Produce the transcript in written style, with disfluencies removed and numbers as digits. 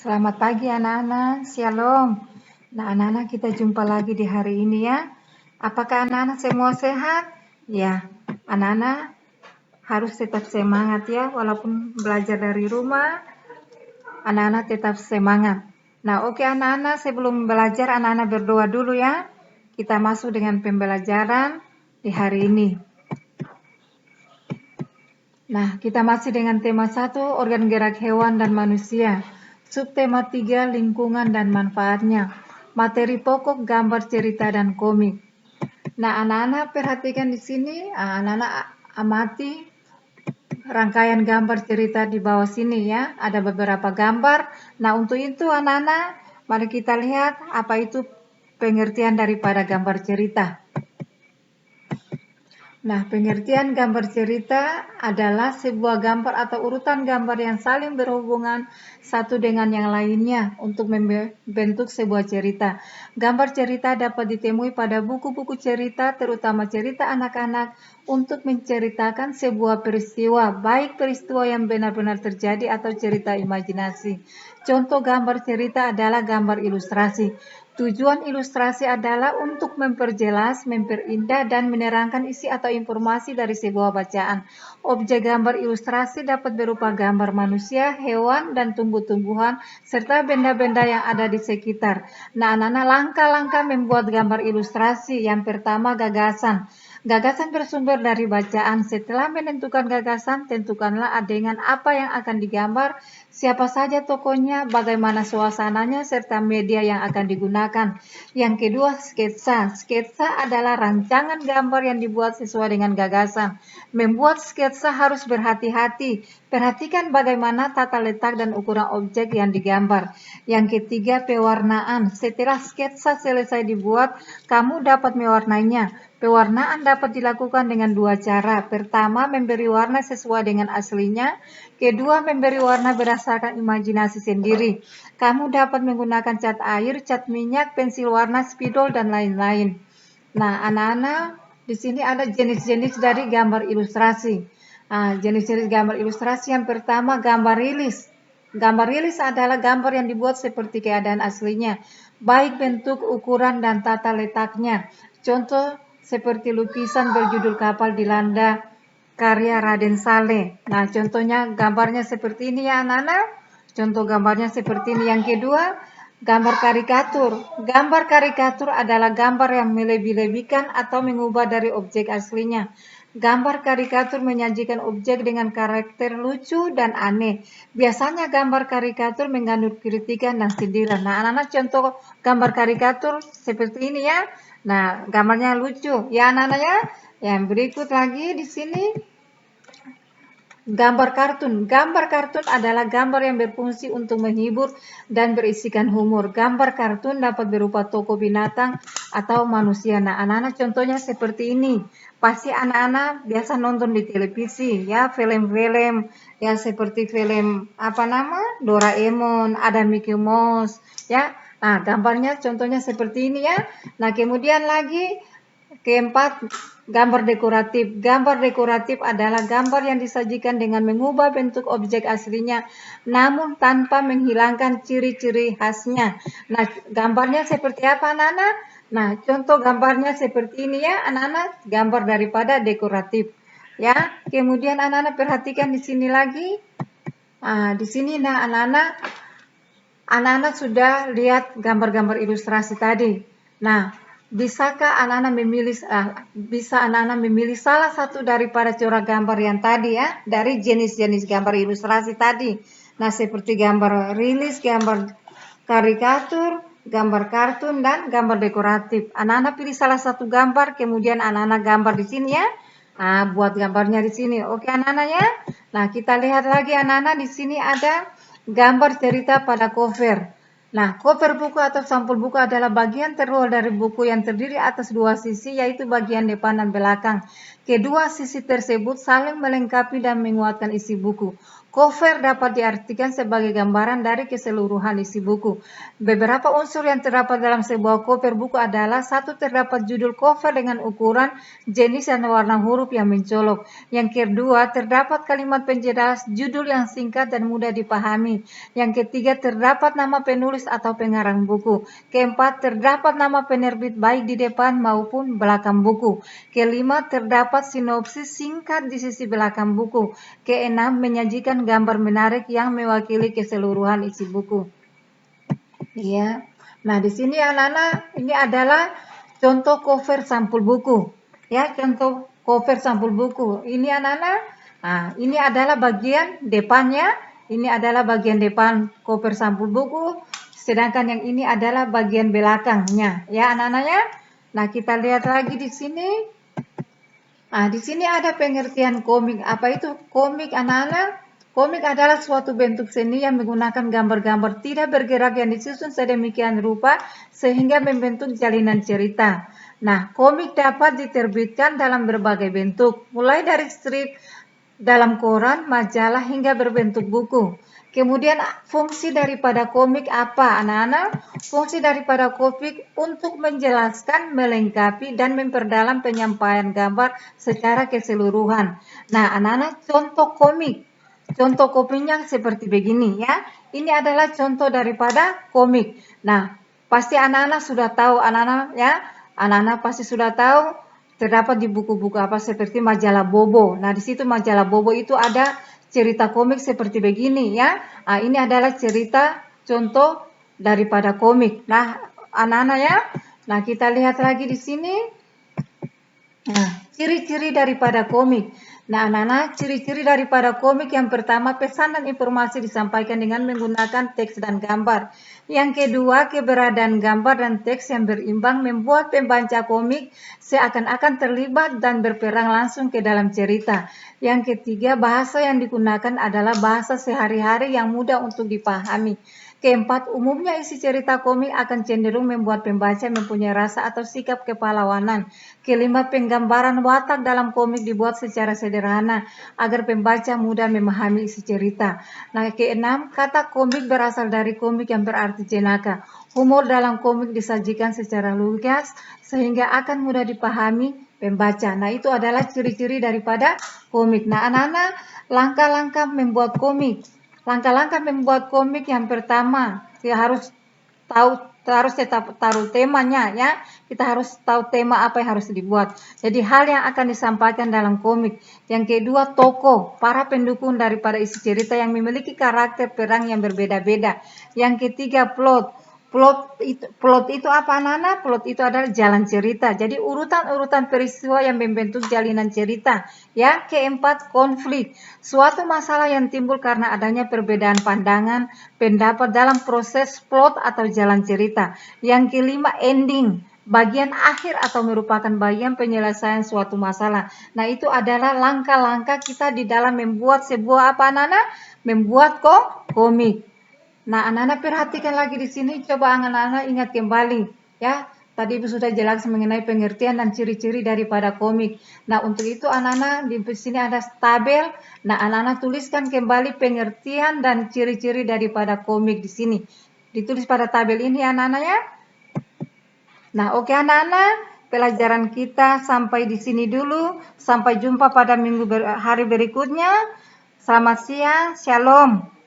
Selamat pagi anak-anak, Shalom. Nah anak-anak kita jumpa lagi di hari ini ya. Apakah anak-anak semua sehat? Ya, anak-anak harus tetap semangat ya, walaupun belajar dari rumah, anak-anak tetap semangat. Nah oke anak-anak, sebelum belajar anak-anak berdoa dulu ya. Kita masuk dengan pembelajaran di hari ini. Nah, kita masih dengan tema 1, organ gerak hewan dan manusia. Subtema 3, lingkungan dan manfaatnya. Materi pokok, gambar, cerita, dan komik. Nah, anak-anak perhatikan di sini, anak-anak amati rangkaian gambar cerita di bawah sini ya. Ada beberapa gambar. Nah, untuk itu anak-anak, mari kita lihat apa itu pengertian daripada gambar cerita. Nah, pengertian gambar cerita adalah sebuah gambar atau urutan gambar yang saling berhubungan satu dengan yang lainnya untuk membentuk sebuah cerita. Gambar cerita dapat ditemui pada buku-buku cerita, terutama cerita anak-anak, untuk menceritakan sebuah peristiwa, baik peristiwa yang benar-benar terjadi atau cerita imajinasi. Contoh gambar cerita adalah gambar ilustrasi. Tujuan ilustrasi adalah untuk memperjelas, memperindah, dan menerangkan isi atau informasi dari sebuah bacaan. Objek gambar ilustrasi dapat berupa gambar manusia, hewan, dan tumbuh-tumbuhan, serta benda-benda yang ada di sekitar. Nah, anak-anak langkah-langkah membuat gambar ilustrasi. Yang pertama, gagasan. Gagasan bersumber dari bacaan. Setelah menentukan gagasan, tentukanlah adegan apa yang akan digambar, siapa saja tokohnya, bagaimana suasananya, serta media yang akan digunakan. Yang kedua, sketsa. Sketsa adalah rancangan gambar yang dibuat sesuai dengan gagasan. Membuat sketsa harus berhati-hati. Perhatikan bagaimana tata letak dan ukuran objek yang digambar. Yang ketiga, pewarnaan. Setelah sketsa selesai dibuat, kamu dapat mewarnainya. Pewarnaan dapat dilakukan dengan dua cara. Pertama, memberi warna sesuai dengan aslinya. Kedua, memberi warna berdasarkan imajinasi sendiri. Kamu dapat menggunakan cat air, cat minyak, pensil warna, spidol, dan lain-lain. Nah, anak-anak, di sini ada jenis-jenis dari gambar ilustrasi. Jenis-jenis gambar ilustrasi yang pertama, gambar rilis. Gambar rilis adalah gambar yang dibuat seperti keadaan aslinya, baik bentuk, ukuran, dan tata letaknya. Contoh seperti lukisan berjudul Kapal Dilanda karya Raden Saleh. Nah, contohnya gambarnya seperti ini ya anak-anak. Contoh gambarnya seperti ini. Yang kedua, gambar karikatur. Gambar karikatur adalah gambar yang melebih-lebihkan atau mengubah dari objek aslinya. Gambar karikatur menyajikan objek dengan karakter lucu dan aneh. Biasanya gambar karikatur mengandung kritikan dan sindiran. Nah, anak-anak contoh gambar karikatur seperti ini ya. Nah, gambarnya lucu ya anak-anak ya. Yang berikut lagi di sini gambar kartun. Gambar kartun adalah gambar yang berfungsi untuk menghibur dan berisikan humor. Gambar kartun dapat berupa tokoh binatang atau manusia. Nah, anak-anak contohnya seperti ini. Pasti anak-anak biasa nonton di televisi ya, film-film ya seperti film Doraemon, ada Mickey Mouse ya. Nah, gambarnya contohnya seperti ini ya. Nah, kemudian lagi keempat, gambar dekoratif. Gambar dekoratif adalah gambar yang disajikan dengan mengubah bentuk objek aslinya, namun tanpa menghilangkan ciri-ciri khasnya. Nah, gambarnya seperti apa anak-anak? Nah, contoh gambarnya seperti ini ya anak-anak, gambar daripada dekoratif. Ya, kemudian anak-anak perhatikan di sini lagi. Di sini nah anak-anak sudah lihat gambar-gambar ilustrasi tadi. Nah, bisakah anak-anak memilih salah satu daripada corak gambar yang tadi ya, dari jenis-jenis gambar ilustrasi tadi. Nah, seperti gambar rilis, gambar karikatur, gambar kartun, dan gambar dekoratif. Anak-anak pilih salah satu gambar, kemudian anak-anak gambar di sini ya. Buat gambarnya di sini. Oke, anak-anak ya. Nah, kita lihat lagi anak-anak di sini ada gambar cerita pada cover. Nah, cover buku atau sampul buku adalah bagian terluar dari buku yang terdiri atas dua sisi, yaitu bagian depan dan belakang. Kedua sisi tersebut saling melengkapi dan menguatkan isi buku. Cover dapat diartikan sebagai gambaran dari keseluruhan isi buku. Beberapa unsur yang terdapat dalam sebuah cover buku adalah: satu, terdapat judul cover dengan ukuran, jenis, dan warna huruf yang mencolok. Yang kedua, terdapat kalimat penjelas judul yang singkat dan mudah dipahami. Yang ketiga, terdapat nama penulis atau pengarang buku. Keempat, terdapat nama penerbit baik di depan maupun belakang buku. Kelima, terdapat sinopsis singkat di sisi belakang buku. Keenam, menyajikan gambar menarik yang mewakili keseluruhan isi buku. Ya. Nah, di sini anak-anak, ini adalah contoh cover sampul buku. Ya, contoh cover sampul buku. Ini anak-anak, nah, ini adalah bagian depannya, ini adalah bagian depan cover sampul buku, sedangkan yang ini adalah bagian belakangnya. Ya, anak-anaknya. Nah, kita lihat lagi di sini. Nah, di sini ada pengertian komik. Apa itu komik, anak-anak? Komik adalah suatu bentuk seni yang menggunakan gambar-gambar tidak bergerak yang disusun sedemikian rupa sehingga membentuk jalinan cerita. Nah, komik dapat diterbitkan dalam berbagai bentuk, mulai dari strip dalam koran, majalah, hingga berbentuk buku. Kemudian fungsi daripada komik apa, anak-anak? Fungsi daripada komik untuk menjelaskan, melengkapi, dan memperdalam penyampaian gambar secara keseluruhan. Nah, anak-anak, contoh komik. Contoh komiknya seperti begini ya. Ini adalah contoh daripada komik. Nah, pasti anak-anak sudah tahu, anak-anak ya. Anak-anak pasti sudah tahu terdapat di buku-buku apa seperti majalah Bobo. Nah, di situ majalah Bobo itu ada cerita komik seperti begini ya. Nah, ini adalah cerita contoh daripada komik. Nah, anak-anak ya. Nah, kita lihat lagi di sini. Nah, ciri-ciri daripada komik. Nah, anak-anak, ciri-ciri daripada komik yang pertama, pesan dan informasi disampaikan dengan menggunakan teks dan gambar. Yang kedua, keberadaan gambar dan teks yang berimbang membuat pembaca komik seakan-akan terlibat dan berperan langsung ke dalam cerita. Yang ketiga, bahasa yang digunakan adalah bahasa sehari-hari yang mudah untuk dipahami. Keempat, umumnya isi cerita komik akan cenderung membuat pembaca mempunyai rasa atau sikap kepahlawanan. Kelima, penggambaran watak dalam komik dibuat secara sederhana agar pembaca mudah memahami isi cerita. Nah, keenam, kata komik berasal dari komik yang berarti jenaka. Humor dalam komik disajikan secara lugas sehingga akan mudah dipahami pembaca. Nah, itu adalah ciri-ciri daripada komik. Nah, anak-anak, langkah-langkah membuat komik. Langkah-langkah membuat komik yang pertama, kita harus tetap taruh temanya ya. Kita harus tahu tema apa yang harus dibuat. Jadi hal yang akan disampaikan dalam komik. Yang kedua, tokoh, para pendukung daripada isi cerita yang memiliki karakter peran yang berbeda-beda. Yang ketiga, plot. Plot itu apa, anak-anak? Plot itu adalah jalan cerita. Jadi urutan-urutan peristiwa yang membentuk jalinan cerita. Ya, keempat, konflik. Suatu masalah yang timbul karena adanya perbedaan pandangan, pendapat dalam proses plot atau jalan cerita. Yang kelima, ending. Bagian akhir atau merupakan bagian penyelesaian suatu masalah. Nah, itu adalah langkah-langkah kita di dalam membuat sebuah apa, anak-anak? Membuat komik. Nah, anak-anak perhatikan lagi di sini, coba anak-anak ingat kembali ya. Tadi Ibu sudah jelaskan mengenai pengertian dan ciri-ciri daripada komik. Nah, untuk itu anak-anak di sini ada tabel. Nah, anak-anak tuliskan kembali pengertian dan ciri-ciri daripada komik di sini. Ditulis pada tabel ini anak-anak ya. Nah, oke anak-anak, pelajaran kita sampai di sini dulu. Sampai jumpa pada hari berikutnya. Selamat siang, shalom.